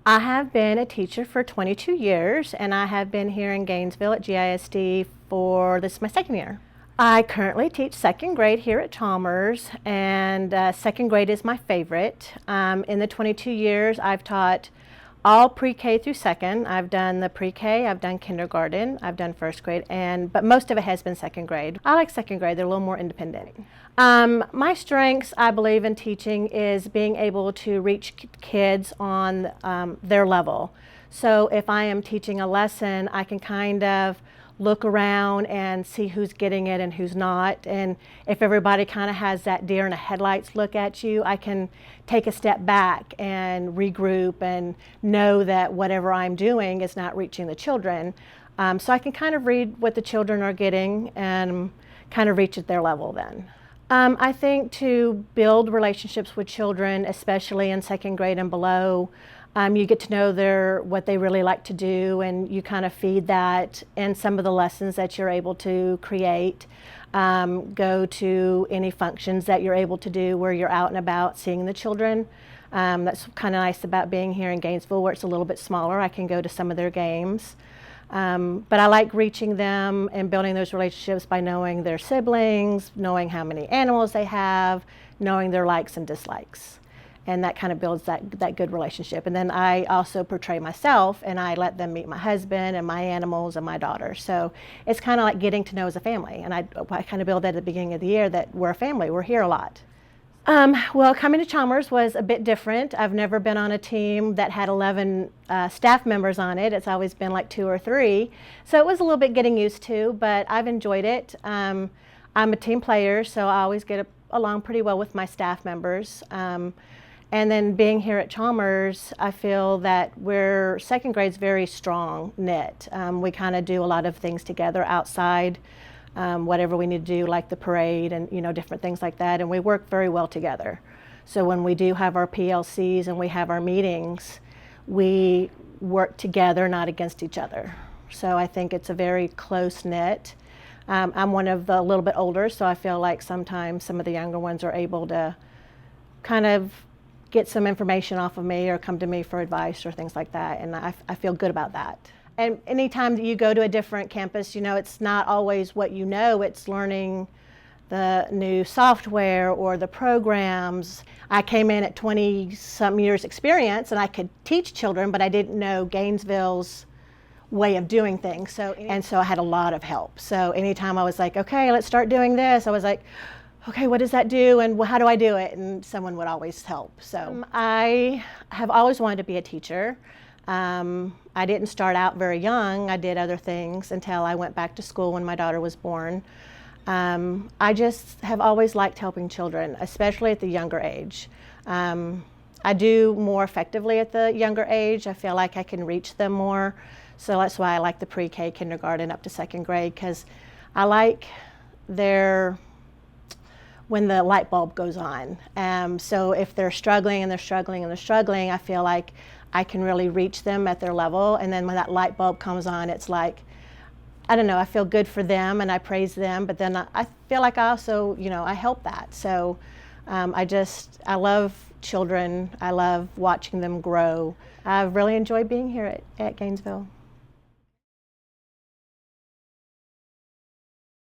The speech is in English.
I have been a teacher for 22 years, and I have been here in Gainesville at GISD for this is my second year. I currently teach second grade here at Chalmers, and second grade is my favorite. In the 22 years, I've taught all pre-K through second. I've done the pre-K, I've done kindergarten, I've done first grade, but most of it has been second grade. I like second grade, they're a little more independent. My strengths, I believe, in teaching is being able to reach kids on their level. So if I am teaching a lesson, I can kind of look around and see who's getting it and who's not. And if everybody kind of has that deer in the headlights look at you, I can take a step back and regroup and know that whatever I'm doing is not reaching the children. So I can kind of read what the children are getting and kind of reach at their level then. I think to build relationships with children, especially in second grade and below, you get to know what they really like to do, and you kind of feed that in some of the lessons that you're able to create. Go to any functions that you're able to do where you're out and about seeing the children. That's kind of nice about being here in Gainesville, where it's a little bit smaller. I can go to some of their games. But I like reaching them and building those relationships by knowing their siblings, knowing how many animals they have, knowing their likes and dislikes. And that kind of builds that good relationship. And then I also portray myself, and I let them meet my husband and my animals and my daughter. So it's kind of like getting to know as a family. And I kind of build that at the beginning of the year, that we're a family, we're here a lot. Well, coming to Chalmers was a bit different. I've never been on a team that had 11 staff members on it. It's always been like 2 or 3. So it was a little bit getting used to, but I've enjoyed it. I'm a team player, so I always get along pretty well with my staff members. And then being here at Chalmers, I feel that second grade's very strong knit. We kind of do a lot of things together outside, whatever we need to do, like the parade and different things like that, and we work very well together. So when we do have our PLCs and we have our meetings, we work together, not against each other. So I think it's a very close knit. I'm one of the a little bit older, so I feel like sometimes some of the younger ones are able to kind of get some information off of me or come to me for advice or things like that, and I feel good about that. And anytime that you go to a different campus, it's not always what you know, it's learning the new software or the programs. I came in at 20-some years experience, and I could teach children, but I didn't know Gainesville's way of doing things. So I had a lot of help. So anytime I was like, okay, let's start doing this, I was like, okay, what does that do, and how do I do it? And someone would always help. So I have always wanted to be a teacher. I didn't start out very young. I did other things until I went back to school when my daughter was born. I just have always liked helping children, especially at the younger age. I do more effectively at the younger age. I feel like I can reach them more. So that's why I like the pre-K, kindergarten up to second grade, because I like when the light bulb goes on. So if they're struggling and they're struggling and they're struggling, I feel like I can really reach them at their level. And then when that light bulb comes on, it's like, I don't know, I feel good for them and I praise them, but then I feel like I also, I help that. So I love children. I love watching them grow. I've really enjoyed being here at Gainesville.